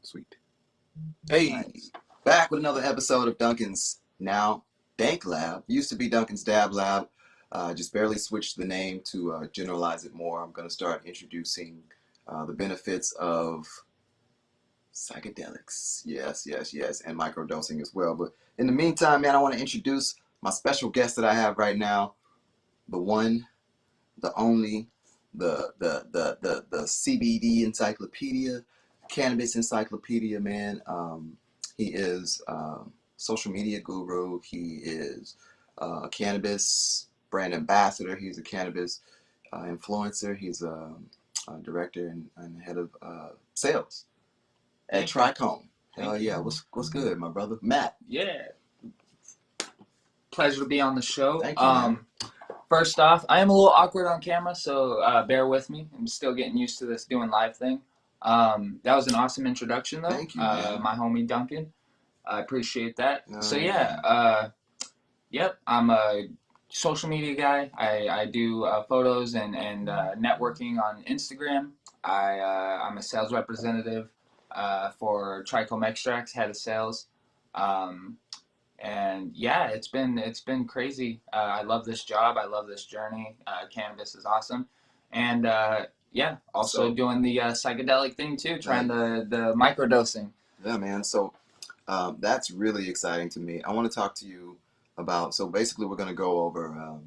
Sweet. Hey, Nice. back with another episode of Duncan's now Dank Lab. Used to be Duncan's Dab Lab. Just barely switched the name to generalize it more. I'm going to start introducing the benefits of psychedelics. Yes, yes, yes, and microdosing as well. But in the meantime, man, I want to introduce my special guest that I have right now. The one, the only, the CBD encyclopedia, cannabis encyclopedia, man. He is social media guru. He is a cannabis brand ambassador. He's a cannabis influencer. He's a director and head of sales at Thank you. Tricone. Hell Thank you. yeah, what's good, my brother? Matt. Yeah. Pleasure to be on the show. Thank you, man. First off, I am a little awkward on camera, so bear with me. I'm still getting used to this doing live thing. That was an awesome introduction, though. Thank you, man. My homie Duncan. I appreciate that. So Yeah. yeah, yep. I'm a social media guy. I do photos and networking on Instagram. I'm a sales representative for Trichome Extracts, head of sales. Um, and yeah, it's been crazy. I love this job. I love this journey. Cannabis is awesome, and yeah, also So doing the psychedelic thing too, uh, trying the microdosing. yeah, man. So that's really exciting to me. I want to talk to you about. So basically, we're going to go over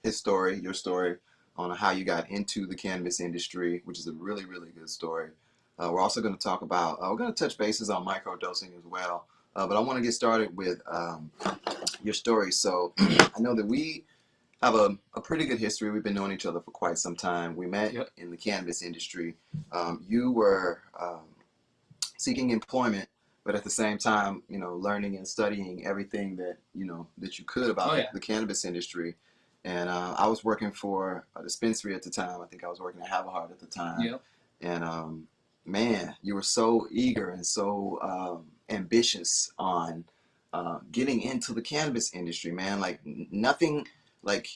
his story, your story, on how you got into the cannabis industry, which is a really, really good story. We're also going to talk about. We're going to touch bases on microdosing as well. But I want to get started with your story. So I know that we have a pretty good history. We've been knowing each other for quite some time. We met Yep. in the cannabis industry. You were seeking employment, but at the same time, learning and studying everything that that you could about Oh the, yeah. the cannabis industry. And I was working for a dispensary at the time. I think I was working at Havahart at the time. Yep. And man, you were so eager and so ambitious on getting into the cannabis industry, man. Like nothing, like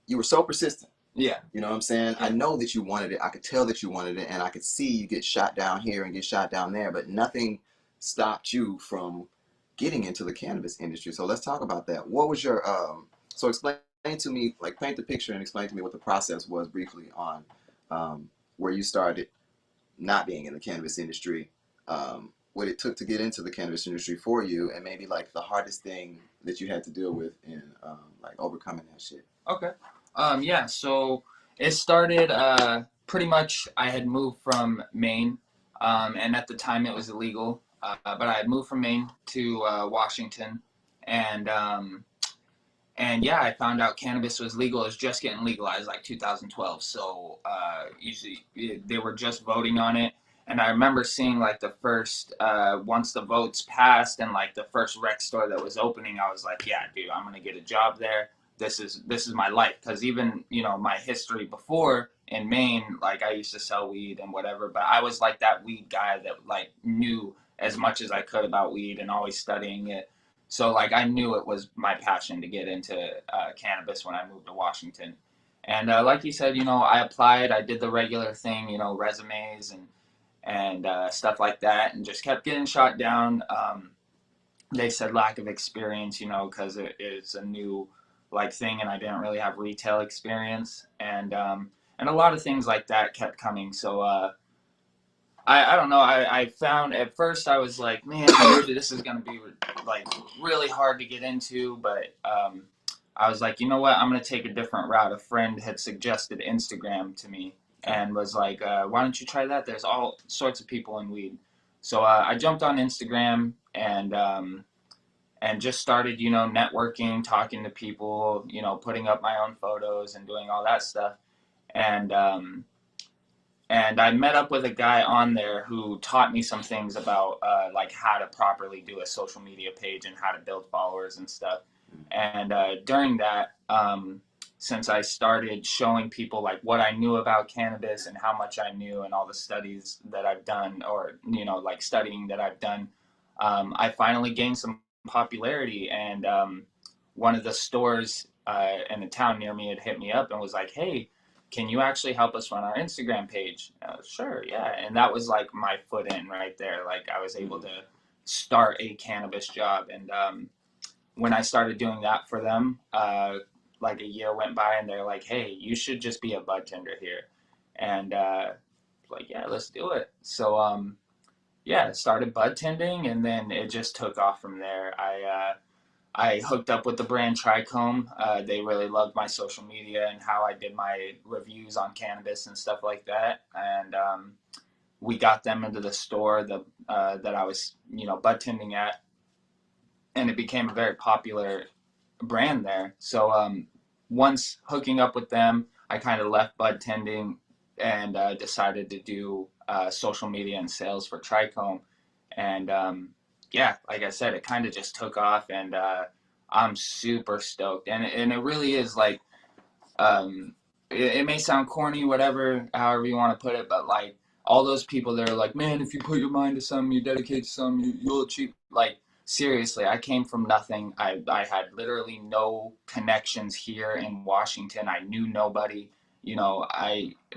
you were so persistent. Yeah. You know what I'm saying? I Yeah. know that you wanted it. I could tell that you wanted it, and I could see you get shot down here and get shot down there, but nothing stopped you from getting into the cannabis industry. So let's talk about that. What was your so explain to me, like paint the picture and explain to me what the process was briefly on where you started not being in the cannabis industry, what it took to get into the cannabis industry for you, and maybe like the hardest thing that you had to deal with in like overcoming that shit. Okay. Yeah. So it started pretty much. I had moved from Maine, and at the time it was illegal. But I had moved from Maine to Washington, and and yeah, I found out cannabis was legal. It was just getting legalized like 2012. So usually they were just voting on it. And I remember seeing like the first, once the votes passed and like the first rec store that was opening, I was like, yeah, dude, I'm gonna get a job there. This is my life. Because even my history before in Maine, like I used to sell weed and whatever, but I was like that weed guy that like knew as much as I could about weed and always studying it. So like I knew it was my passion to get into cannabis when I moved to Washington. And like you said, I applied. I did the regular thing, resumes and stuff like that, and just kept getting shot down. They said lack of experience, because it's a new like thing, and I didn't really have retail experience, and a lot of things like that kept coming. So I don't know. I found at first I was like, man, dude, this is gonna be like really hard to get into, but I was like, you know what? I'm gonna take a different route. A friend had suggested Instagram to me Okay. and was like, why don't you try that? There's all sorts of people in weed. So I jumped on Instagram and just started, networking, talking to people, putting up my own photos and doing all that stuff. And and I met up with a guy on there who taught me some things about like how to properly do a social media page and how to build followers and stuff. And during that, since I started showing people like what I knew about cannabis and how much I knew and all the studies that I've done, or like studying that I've done, I finally gained some popularity. And one of the stores in a town near me had hit me up and was like, "Hey, can you actually help us run our Instagram page? Sure, yeah. And that was like my foot in right there. Like I was able to start a cannabis job. And when I started doing that for them, like a year went by and they're like, hey, you should just be a bud tender here. And like, yeah, let's do it. So yeah, started bud tending, and then it just took off from there. I hooked up with the brand Trichome. They really loved my social media and how I did my reviews on cannabis and stuff like that. And we got them into the store that I was, bud tending at, and it became a very popular brand there. So once hooking up with them, I kind of left bud tending and decided to do social media and sales for Trichome. And yeah, like I said, it kind of just took off, and I'm super stoked. And it really is like, it may sound corny, whatever, however you want to put it, but like all those people that are like, man, if you put your mind to something, you dedicate to something, you'll achieve. Like, seriously, I came from nothing. I had literally no connections here in Washington. I knew nobody,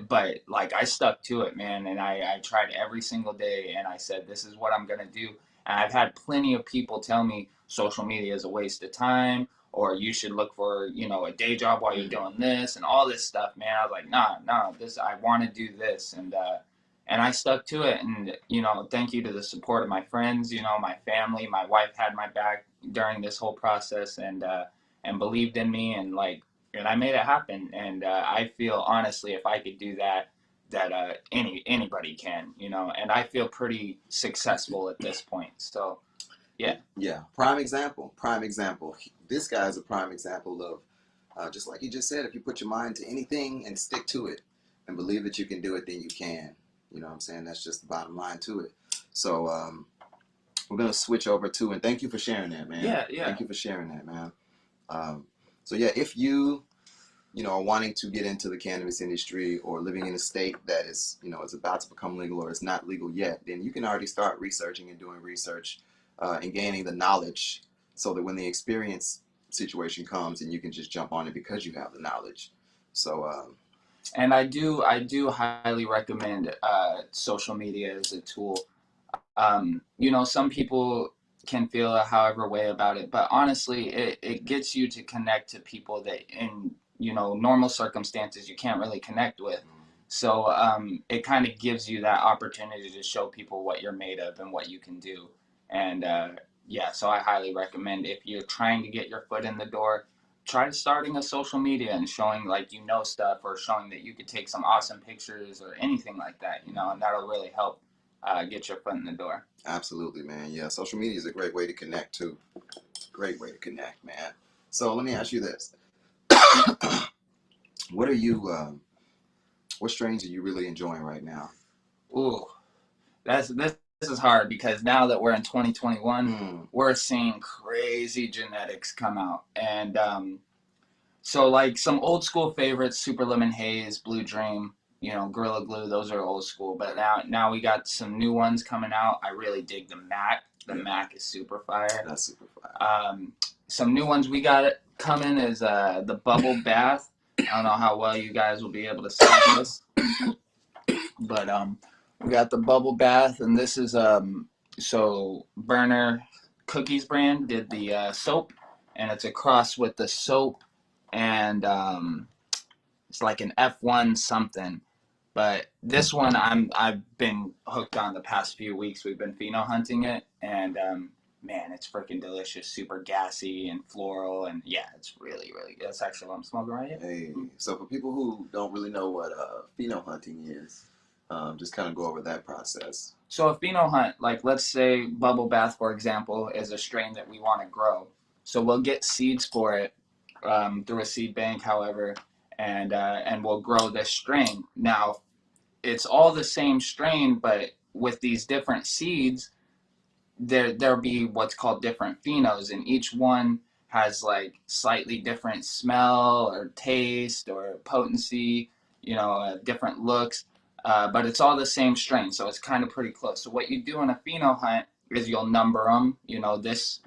but like I stuck to it, man. And I tried every single day, and I said, this is what I'm going to do. And I've had plenty of people tell me social media is a waste of time, or you should look for, a day job while you're doing this and all this stuff, man. I was like, nah, I want to do this. And I stuck to it. And, thank you to the support of my friends, my family. My wife had my back during this whole process, and believed in me, and I made it happen. And I feel, honestly, if I could do that, anybody can, and I feel pretty successful at this point. So, yeah. Yeah. Prime example. Prime example. This guy is a prime example of, just like you just said, if you put your mind to anything and stick to it and believe that you can do it, then you can. You know what I'm saying? That's just the bottom line to it. So we're going to switch over to, and thank you for sharing that, man. Yeah. Thank you for sharing that, man. So yeah, if you are wanting to get into the cannabis industry, or living in a state that is, is about to become legal or is not legal yet, then you can already start researching and doing research and gaining the knowledge, so that when the experience situation comes, and you can just jump on it because you have the knowledge. So and I do highly recommend social media as a tool. Some people can feel a however way about it, but honestly, it gets you to connect to people that in normal circumstances you can't really connect with. So it kind of gives you that opportunity to show people what you're made of and what you can do. And yeah, so I highly recommend, if you're trying to get your foot in the door, try starting a social media and showing stuff, or showing that you could take some awesome pictures or anything like that, and that'll really help get your foot in the door. Absolutely, man. Yeah, social media is a great way to connect too. Great way to connect, man. So let me ask you this: what are you? What strains are you really enjoying right now? Ooh, this is hard, because now that we're in 2021, we're seeing crazy genetics come out, and so like some old school favorites: Super Lemon Haze, Blue Dream, Gorilla Glue. Those are old school, but now we got some new ones coming out. I really dig the Mac. The Mac is super fire. That's super fire. Some new ones we got coming is the Bubble Bath. I don't know how well you guys will be able to see this, but we got the Bubble Bath, and this is so Burner Cookies brand did the soap, and it's a cross with the soap, and it's like an F1 something. But this one I've been hooked on the past few weeks. We've been pheno hunting it, and man, it's freaking delicious. Super gassy and floral, and yeah, it's really, really good. That's actually what I'm smoking right here. Hey, so for people who don't really know what pheno hunting is, just kind of go over that process. So a pheno hunt, like let's say Bubble Bath, for example, is a strain that we want to grow. So we'll get seeds for it through a seed bank, however, and we'll grow this strain. Now, it's all the same strain, but with these different seeds, there'll be what's called different phenos, and each one has like slightly different smell or taste or potency, different looks, but it's all the same strain, so it's kind of pretty close. So what you do in a pheno hunt is you'll number them. This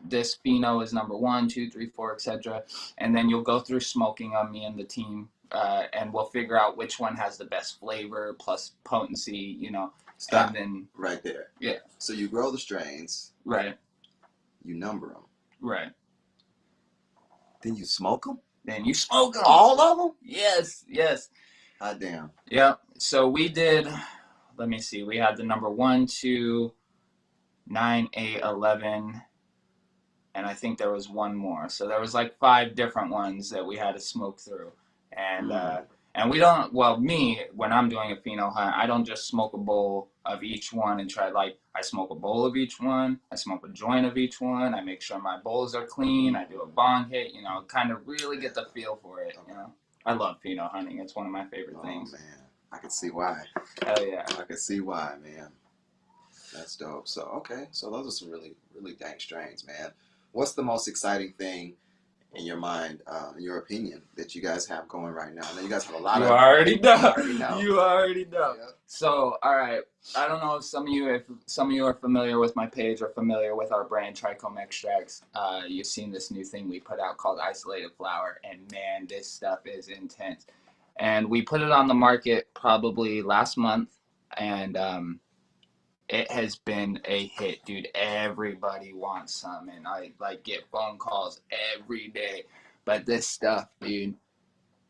pheno is number 1, 2, 3, 4, etc., and then you'll go through smoking them. Me and the team and we'll figure out which one has the best flavor plus potency, you know. Stop. And then right there. Yeah. So you grow the strains. Right. You number them. Right. Then you smoke them. Then you smoke them. All of them. Yes. Yes. God damn. Yeah. So we did. Let me see. We had the number 1, 2, 9, 8, 11, and I think there was one more. So there was like 5 different ones that we had to smoke through. And we don't, well, me, when I'm doing a pheno hunt, I don't just smoke a bowl of each one and try, like, I smoke a bowl of each one, I smoke a joint of each one, I make sure my bowls are clean, I do a bong hit, you know, kind of really get the feel for it, you know. I love pheno hunting. It's one of my favorite things. Oh, man. I can see why. Hell yeah. I can see why, man. That's dope. So, okay. So those are some really, really dank strains, man. What's the most exciting thing in your mind, in your opinion, that you guys have going right now? I know you guys have a lot You of... already know. You already know. You already know. Yep. So, all right. I don't know if some of you are familiar with my page or familiar with our brand Trichome Extracts. You've seen this new thing we put out called Isolated Flower, and man, this stuff is intense. And we put it on the market probably last month, and it has been a hit, dude. Everybody wants some, and I like get phone calls every day. But this stuff, dude,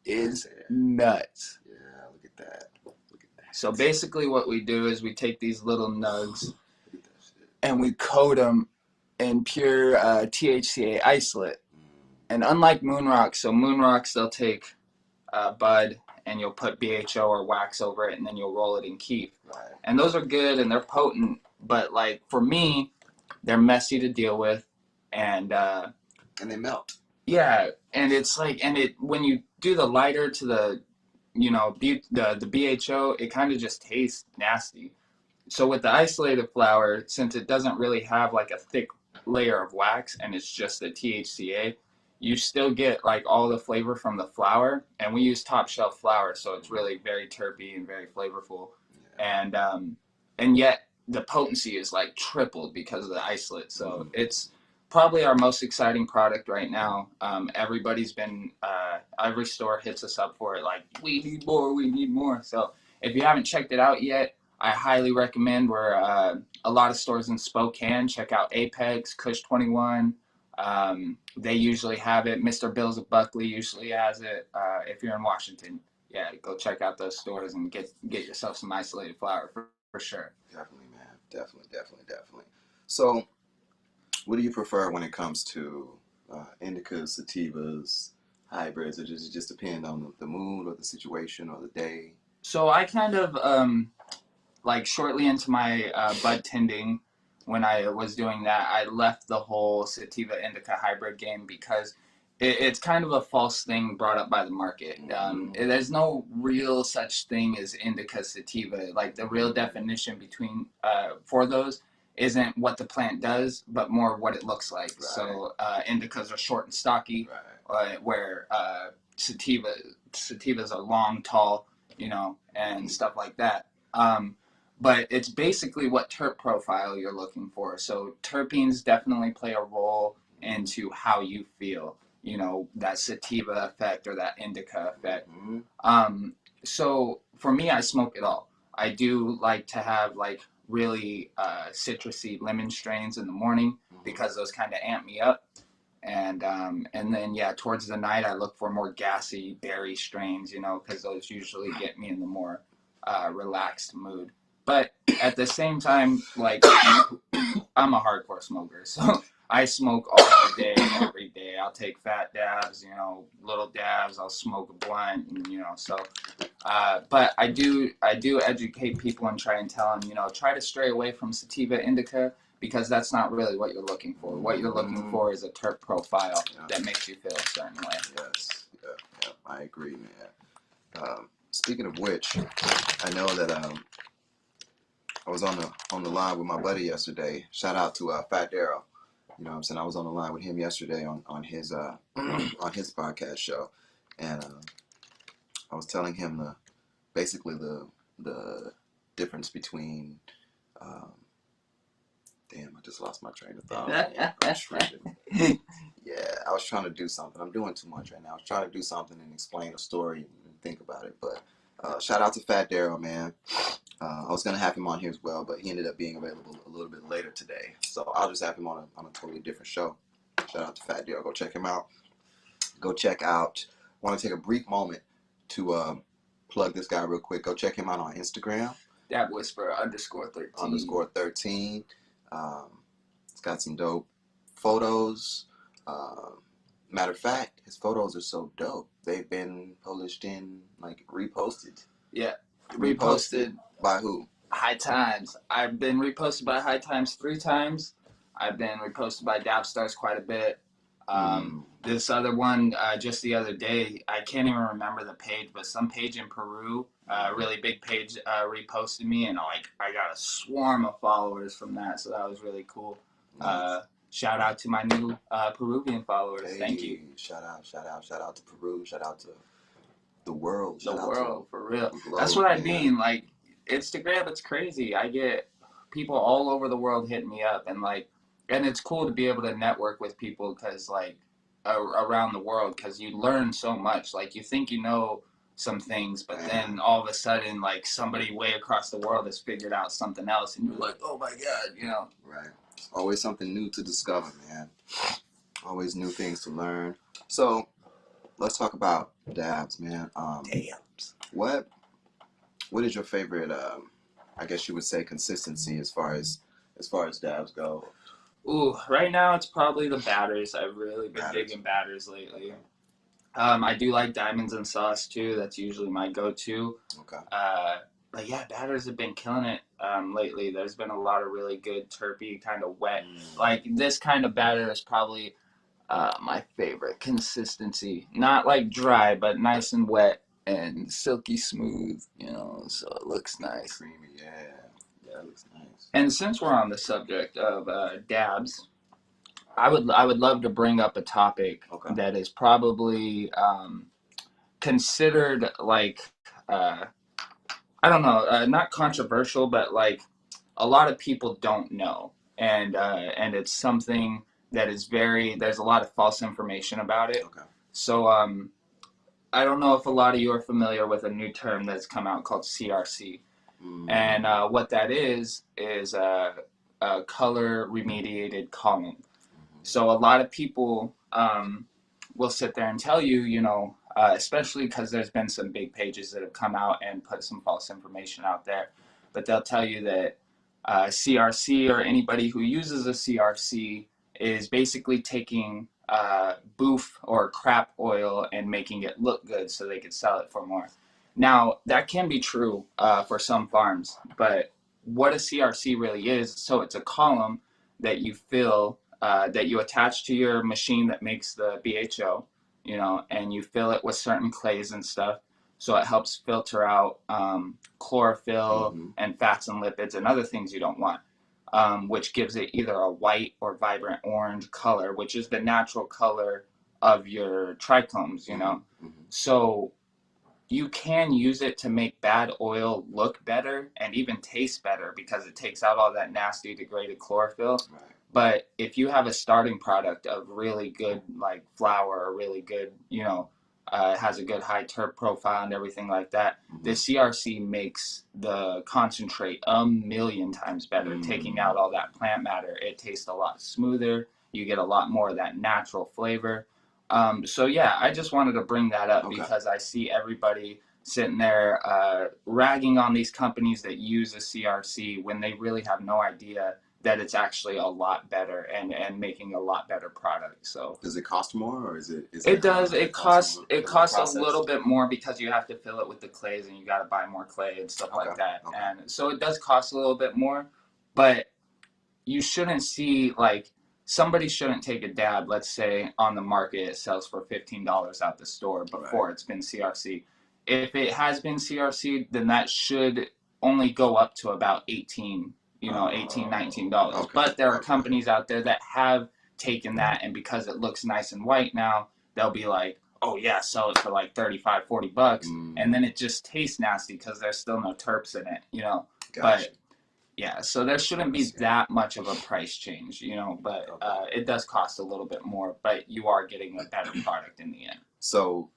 is nuts. Yeah, look at that. So basically what we do is we take these little nugs and we coat them in pure THCA isolate. And unlike moon rocks, so moon rocks, they'll take bud and you'll put BHO or wax over it and then you'll roll it in keef. Right. And those are good and they're potent, but like for me, they're messy to deal with and they melt. Yeah, and it's like, and it when you do the lighter to the, you know, the BHO, it kind of just tastes nasty. So with the isolated flower, since it doesn't really have like a thick layer of wax and it's just the THCA, you still get like all the flavor from the flower. And we use top shelf flower, so it's really very terpy and very flavorful. Yeah. And yet the potency is like tripled because of the isolate. So it's probably our most exciting product right now. Everybody's been, every store hits us up for it, like, we need more. So if you haven't checked it out yet, I highly recommend. We're a lot of stores in Spokane. Check out Apex, Kush 21. They usually have it. Mr. Bills of Buckley usually has it. If you're in Washington, yeah, go check out those stores and get yourself some isolated flower for sure. Definitely, man. Definitely. So, what do you prefer when it comes to indicas, sativas, hybrids? Or does it just depend on the mood or the situation or the day? So I kind of, like shortly into my bud tending, when I was doing that, I left the whole sativa indica hybrid game because it's kind of a false thing brought up by the market. There's no real such thing as indica sativa. Like the real definition between for those isn't what the plant does, but more what it looks like. Right. So indicas are short and stocky, right. Where sativas are long, tall, you know, and stuff like that. But it's basically what terp profile you're looking for. So terpenes definitely play a role into how you feel, you know, that sativa effect or that indica effect. So for me, I smoke it all. I do like to have like really citrusy lemon strains in the morning because those kind of amp me up. And then, yeah, towards the night, I look for more gassy berry strains, you know, because those usually get me in the more relaxed mood. But at the same time, like, I'm a hardcore smoker, so I smoke all day, every day. I'll take fat dabs, you know, little dabs. I'll smoke a blunt, and, you know, so. But I do educate people and try and tell them, you know, try to stray away from sativa indica because that's not really what you're looking for. What you're looking for is a terp profile that makes you feel a certain way. Yes, yeah, I agree, man. Speaking of which, I know that I was on the line with my buddy yesterday. Shout out to Fat Darrow. You know what I'm saying? I was on the line with him yesterday on his on his podcast show, and I was telling him basically the difference between damn, I just lost my train of thought. Yeah, I was trying to do something. I'm doing too much right now. I was trying to do something and explain a story, and think about it. But shout out to Fat Daryl, man. I was gonna have him on here as well, but he ended up being available a little bit later today. So I'll just have him on a totally different show. Shout out to Fat Daryl. Go check him out. Go check out. I want to take a brief moment to plug this guy real quick. Go check him out on Instagram. Dab Whisper _13. It's got some dope photos. Matter of fact, his photos are so dope. They've been published in, like, reposted. Yeah. Reposted by who? High Times. I've been reposted by High Times 3 times. I've been reposted by Dab Stars quite a bit. This other one, just the other day, I can't even remember the page, but some page in Peru, really big page, reposted me, and like I got a swarm of followers from that, so that was really cool. Nice. Shout out to my new Peruvian followers. Hey, thank you. Shout out to Peru. Shout out to the world. The world, for real. Globe, that's what I man. mean. Like, Instagram, it's crazy. I get people all over the world hitting me up, and it's cool to be able to network with people because, like, around the world, because you learn so much. Like, you think you know some things, but then all of a sudden, like, somebody way across the world has figured out something else, and you're like, oh my God, you know? Right. Always something new to discover, man. Always new things to learn. So, let's talk about dabs, man. Dabs. What is your favorite, I guess you would say, consistency as far as dabs go? Ooh, right now it's probably the batters. I've really been digging batters lately. I do like diamonds and sauce too. That's usually my go-to. Okay. But yeah, batters have been killing it lately. There's been a lot of really good terpy, kind of wet. Like this kind of batter is probably my favorite consistency. Not like dry, but nice and wet and silky smooth, you know, so it looks nice. Creamy, yeah. Yeah, it looks nice. And since we're on the subject of dabs, I would love to bring up a topic that is probably considered like I don't know, not controversial, but like a lot of people don't know, and it's something that is there's a lot of false information about it. Okay. So I don't know if a lot of you are familiar with a new term that's come out called CRC. And what that is a color remediated column. So a lot of people will sit there and tell you, you know, especially because there's been some big pages that have come out and put some false information out there, but they'll tell you that CRC or anybody who uses a CRC is basically taking boof or crap oil and making it look good so they could sell it for more. Now, that can be true for some farms, but what a CRC really is, so it's a column that you fill, that you attach to your machine that makes the BHO, you know, and you fill it with certain clays and stuff, so it helps filter out chlorophyll and fats and lipids and other things you don't want, which gives it either a white or vibrant orange color, which is the natural color of your trichomes, you know. So you can use it to make bad oil look better and even taste better because it takes out all that nasty degraded chlorophyll. Right. But if you have a starting product of really good like flour or really good, you know, has a good high terp profile and everything like that, the CRC makes the concentrate 1,000,000 times better, taking out all that plant matter. It tastes a lot smoother. You get a lot more of that natural flavor. So yeah, I just wanted to bring that up because I see everybody sitting there ragging on these companies that use a CRC when they really have no idea that it's actually a lot better and making a lot better product. So does it cost more, or is it? It does. It costs a little bit more because you have to fill it with the clays and you got to buy more clay and stuff like that. And so it does cost a little bit more, but you shouldn't see like. Somebody shouldn't take a dab, let's say, on the market, it sells for $15 out the store before it's been CRC. If it has been CRC, then that should only go up to about $18, $19. But there are companies out there that have taken that, and because it looks nice and white now, they'll be like, oh yeah, sell it for like $35-$40, and then it just tastes nasty because there's still no terps in it, you know. Gotcha. But yeah, so there shouldn't be that much of a price change, you know, but it does cost a little bit more, but you are getting a better product in the end. So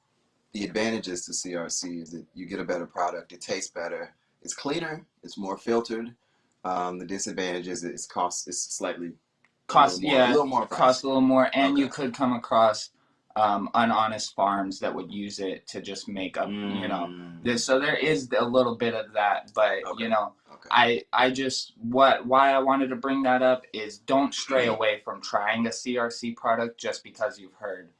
the advantages to CRC is that you get a better product. It tastes better. It's cleaner. It's more filtered. The disadvantages is cost is slightly Cost, a little more cost pricey. a little more, and Okay. you could come across unhonest farms that would use it to just make up, this. So there is a little bit of that, but Okay. Okay. I just why I wanted to bring that up is don't stray away from trying a CRC product just because you've heard,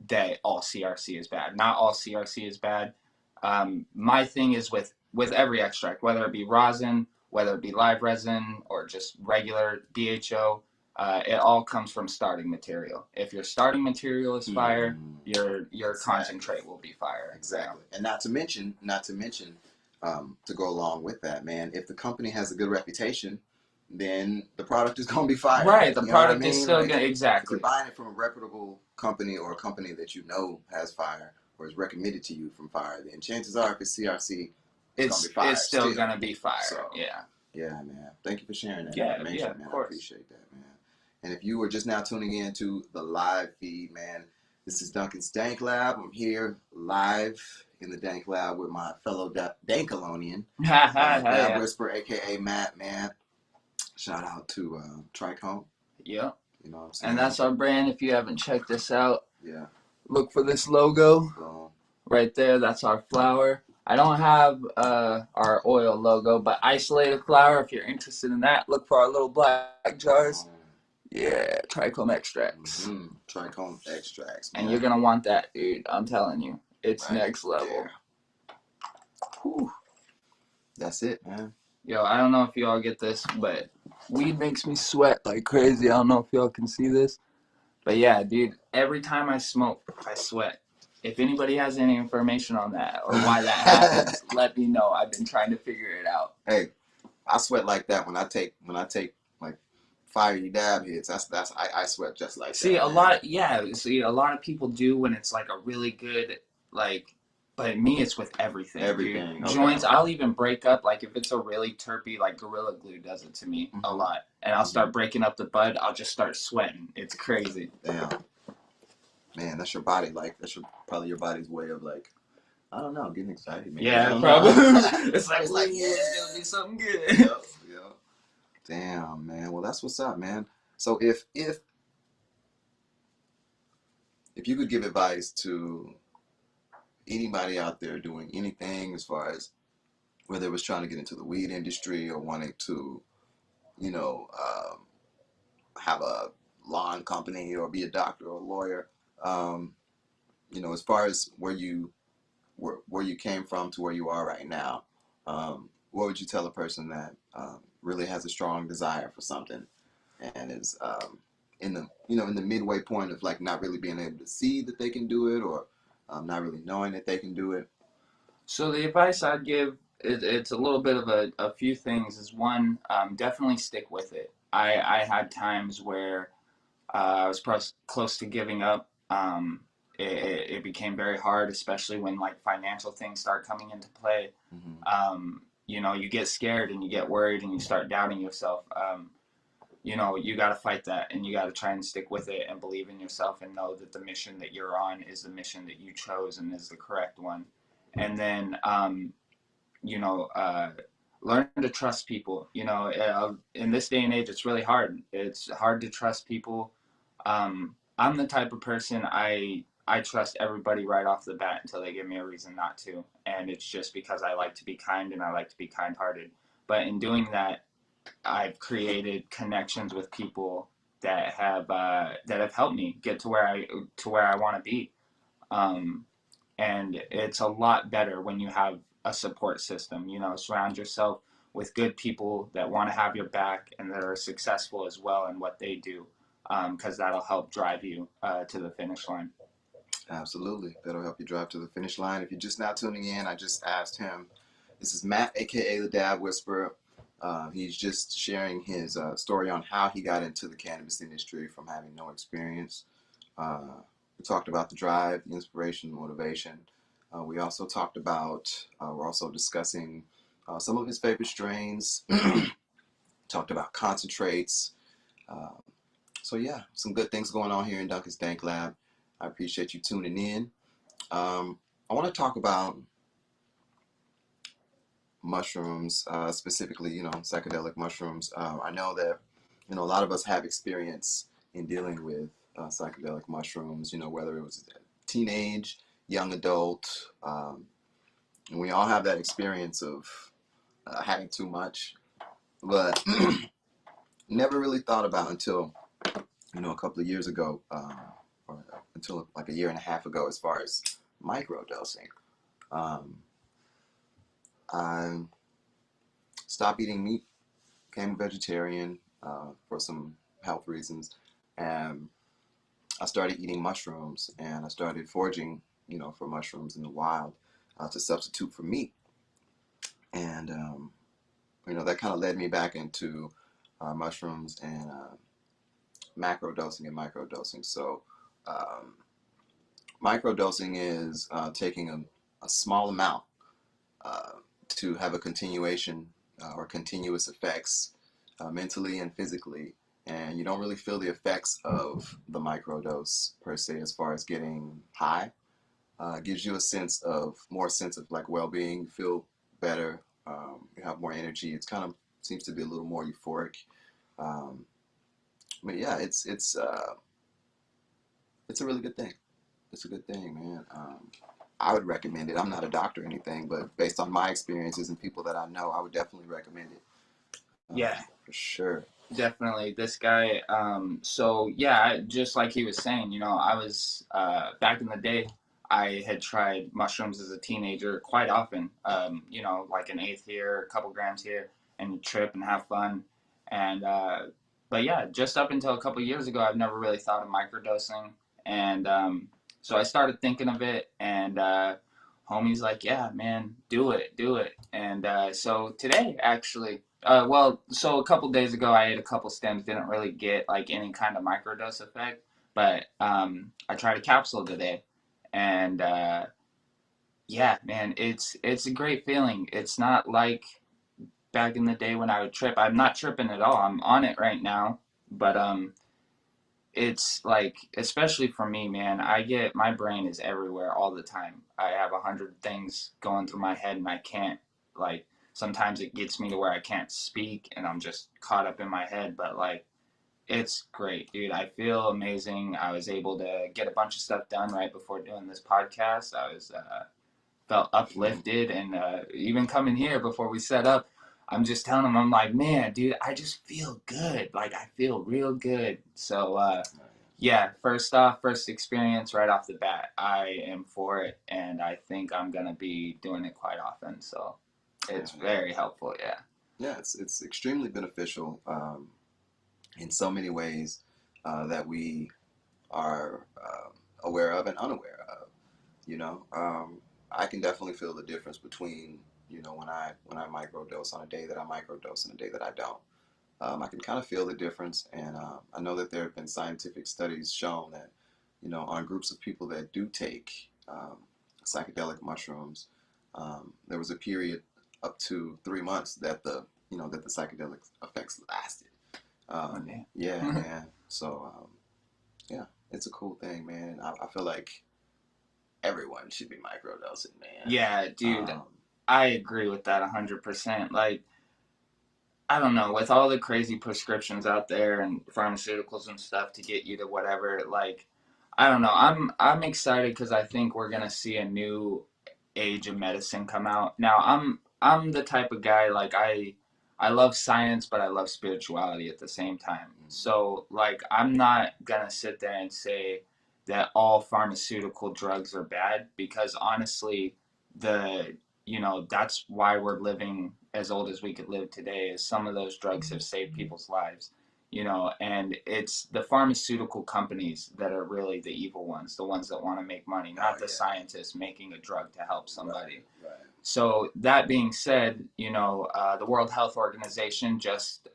that all CRC is bad. Not all CRC is bad. My thing is with every extract, whether it be rosin, whether it be live resin or just regular DHO, it all comes from starting material. If your starting material is fire, your concentrate will be fire. Exactly. And not to mention, to go along with that, man, if the company has a good reputation, then the product is going to be fire. Right, the You know what I product is mean? still Like, good. if Exactly. you're buying it from a reputable company or a company that you know has fire or is recommended to you from fire, then chances are if it's CRC, it's going to be fire. It's still going to be fire. So, yeah. Yeah, man. Thank you for sharing that Yeah, information, of man. course. I appreciate that, man. And if you were just now tuning in to the live feed, man, this is Duncan's Dank Lab. I'm here live in the Dank Lab with my fellow Dankalonian, Dab Whisper, aka Matt, man. Shout out to Trichome. Yep. You know what I'm saying? And that's our brand. If you haven't checked this out, yeah, look for this logo right there. That's our flower. I don't have our oil logo, but isolated flower, if you're interested in that, look for our little black jars. Yeah, trichome extracts. Trichome extracts, man. And you're going to want that, dude. I'm telling you. It's right next level. Whew. That's it, man. Yo, I don't know if y'all get this, but weed makes me sweat like crazy. I don't know if y'all can see this. But yeah, dude, every time I smoke, I sweat. If anybody has any information on that or why that happens, let me know. I've been trying to figure it out. Hey, I sweat like that when I take like fiery dab hits. I sweat just like see, that. A lot of people do when it's like a really good but me it's with everything. Dude. Okay. Joints, I'll even break up like if it's a really terpy, like Gorilla Glue does it to me a lot. And I'll start breaking up the bud, I'll just start sweating. It's crazy. Damn. Man, that's your body, probably your body's way of like, I don't know, getting excited, maybe. Yeah, probably. It's like, yeah, it's gonna be something good. Yep. Damn, man. Well, that's what's up, man. So if you could give advice to anybody out there doing anything as far as whether it was trying to get into the weed industry or wanting to, have a lawn company or be a doctor or a lawyer, as far as where you came from to where you are right now, what would you tell a person that really has a strong desire for something and is in the midway point of like not really being able to see that they can do it or not really knowing that they can do it? So the advice I'd give it's a little bit of a few things. Is one, definitely stick with it. I had times where I was close to giving up. It became very hard, especially when like financial things start coming into play. You get scared and you get worried and you start doubting yourself. You got to fight that and you got to try and stick with it and believe in yourself and know that the mission that you're on is the mission that you chose and is the correct one. And then, learn to trust people. In this day and age, it's really hard. It's hard to trust people. I'm the type of person I trust everybody right off the bat until they give me a reason not to. And it's just because I like to be kind and I like to be kind-hearted. But in doing that, I've created connections with people that have helped me get to where I want to be. And it's a lot better when you have a support system. Surround yourself with good people that want to have your back and that are successful as well in what they do, because that'll help drive you to the finish line. Absolutely. That'll help you drive to the finish line. If you're just now tuning in, I just asked him. This is Matt, aka the Dab Whisperer. He's just sharing his story on how he got into the cannabis industry from having no experience. We talked about the drive, the inspiration, the motivation. We also talked about, we're also discussing some of his favorite strains. Talked about concentrates. So yeah, some good things going on here in Duncan's Dank Lab. I appreciate you tuning in. I want to talk about mushrooms, specifically, psychedelic mushrooms. I know that, a lot of us have experience in dealing with psychedelic mushrooms, whether it was teenage, young adult, and we all have that experience of having too much, but never really thought about until, a couple of years ago, or until like a year and a half ago, as far as microdosing. Um, I stopped eating meat, became a vegetarian for some health reasons, and I started eating mushrooms, and I started foraging, for mushrooms in the wild to substitute for meat, and that kind of led me back into mushrooms and macrodosing and microdosing. So, um, microdosing is taking a small amount uh, to have a continuation or continuous effects mentally and physically. And you don't really feel the effects of the microdose per se, as far as getting high. It gives you more sense of like well-being. You feel better. You have more energy. It's kind of seems to be a little more euphoric. Um, but yeah, it's a really good thing. It's a good thing, man. I would recommend it. I'm not a doctor or anything, but based on my experiences and people that I know, I would definitely recommend it. Yeah, For sure. definitely. This guy, so yeah, just like he was saying, I was, back in the day, I had tried mushrooms as a teenager quite often, like an eighth here, a couple grams here, and trip and have fun. And, but yeah, just up until a couple years ago, I've never really thought of microdosing. And, so I started thinking of it, and, homie's like, yeah, man, do it, do it. And, so today, actually, so a couple days ago, I ate a couple stems. Didn't really get like any kind of microdose effect, but I tried a capsule today, and yeah, man, it's a great feeling. It's not like back in the day when I would trip. I'm not tripping at all. I'm on it right now, but it's like, especially for me, man, my brain is everywhere all the time. I have 100 things going through my head, and I can't, like, sometimes it gets me to where I can't speak and I'm just caught up in my head. But like, it's great, dude. I feel amazing. I was able to get a bunch of stuff done right before doing this podcast. I was felt uplifted, and even coming here before we set up, I'm just telling him, I'm like, man, dude, I just feel good. Like, I feel real good. So yeah, first off, first experience right off the bat, I am for it, and I think I'm gonna be doing it quite often. So it's very helpful. Yeah. Yeah, it's extremely beneficial in so many ways that we are aware of and unaware of. You know, I can definitely feel the difference between when I microdose on a day that I microdose and a day that I don't. I can kind of feel the difference, and I know that there have been scientific studies shown that on groups of people that do take psychedelic mushrooms, there was a period up to 3 months that the psychedelic effects lasted. Yeah, man. So yeah, it's a cool thing, man. I feel like everyone should be microdosing, man. Yeah, dude, I agree with that 100%. Like, I don't know, with all the crazy prescriptions out there and pharmaceuticals and stuff to get you to whatever, like, I don't know. I'm excited because I think we're gonna see a new age of medicine come out. Now, I'm the type of guy, like, I love science, but I love spirituality at the same time. So like, I'm not gonna sit there and say that all pharmaceutical drugs are bad, because honestly, the that's why we're living as old as we could live today, is some of those drugs have saved people's lives. And it's the pharmaceutical companies that are really the evil ones, the ones that want to make money, not the scientists making a drug to help somebody. Right. So that being said, the World Health Organization just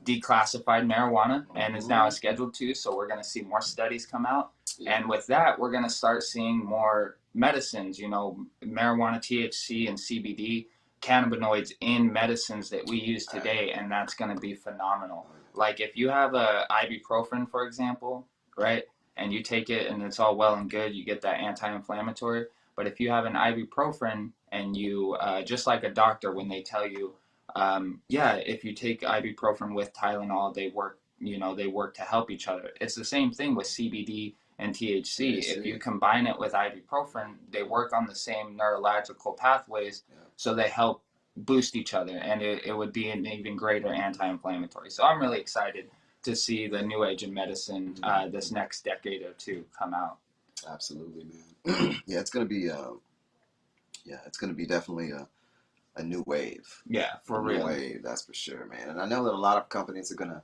declassified marijuana and is now a Schedule 2. So we're going to see more studies come out. Yeah. And with that, we're going to start seeing more medicines, marijuana, THC, and CBD, cannabinoids in medicines that we use today. And that's going to be phenomenal. Like, if you have a ibuprofen, for example, right? and you take it and it's all well and good, you get that anti-inflammatory. But if you have an ibuprofen and you, just like a doctor when they tell you, yeah, if you take ibuprofen with Tylenol, they work, they work to help each other. It's the same thing with CBD and THC. If you combine it with ibuprofen, they work on the same neurological pathways, so they help boost each other, and it would be an even greater anti-inflammatory. So I'm really excited to see the new age of medicine this next decade or two come out. Absolutely, man. Yeah, it's gonna be definitely a new wave. Yeah, for real. New wave, that's for sure, man. And I know that a lot of companies are gonna,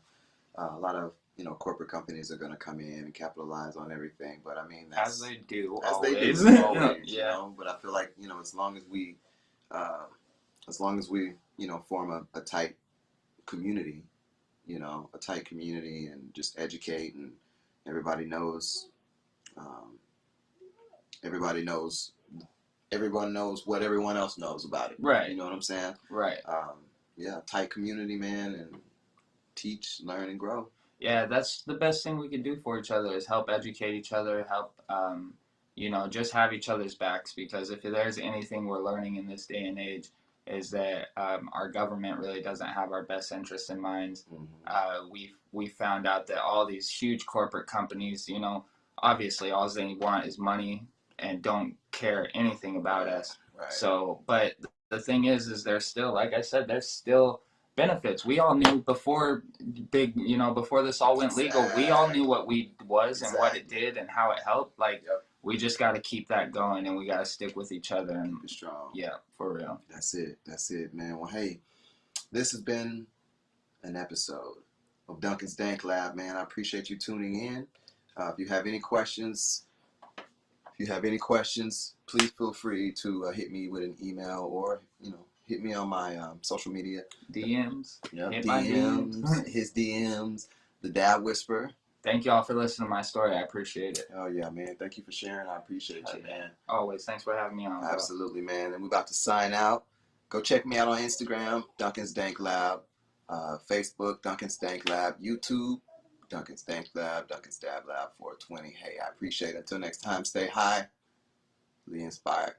a lot of corporate companies are gonna come in and capitalize on everything. But I mean, as they do as always. They do always, yeah. But I feel like as long as we form a tight community, and just educate, and everybody knows, um, everybody knows everyone knows what everyone else knows about it. Right. You know what I'm saying? Right. Yeah, tight community, man, and teach, learn, and grow. Yeah, that's the best thing we can do for each other is help educate each other, help, just have each other's backs. Because if there's anything we're learning in this day and age, is that our government really doesn't have our best interest in mind. Mm-hmm. We found out that all these huge corporate companies, obviously all they want is money and don't care anything about us. Right. So, but the thing is there's still, like I said, there's still benefits. We all knew before before this all went legal, we all knew what weed was and what it did and how it helped. Like, we just got to keep that going, and we got to stick with each other and keep it strong. Yeah, for real. That's it, man. Well, hey, this has been an episode of Duncan's Dank Lab, man. I appreciate you tuning in. If you have any questions, please feel free to hit me with an email, or hit me on my social media DMs. Hit my DMs. His DMs. The Dad Whisperer. Thank y'all for listening to my story. I appreciate it. Oh yeah, man. Thank you for sharing. I appreciate you, man. Always. Thanks for having me on. Absolutely, man. And we're about to sign out. Go check me out on Instagram, Duncan's Dank Lab, Facebook, Duncan's Dank Lab, YouTube, Duncan's Dank Lab, Duncan's Dab Lab 420. Hey, I appreciate it. Until next time, stay high, be inspired.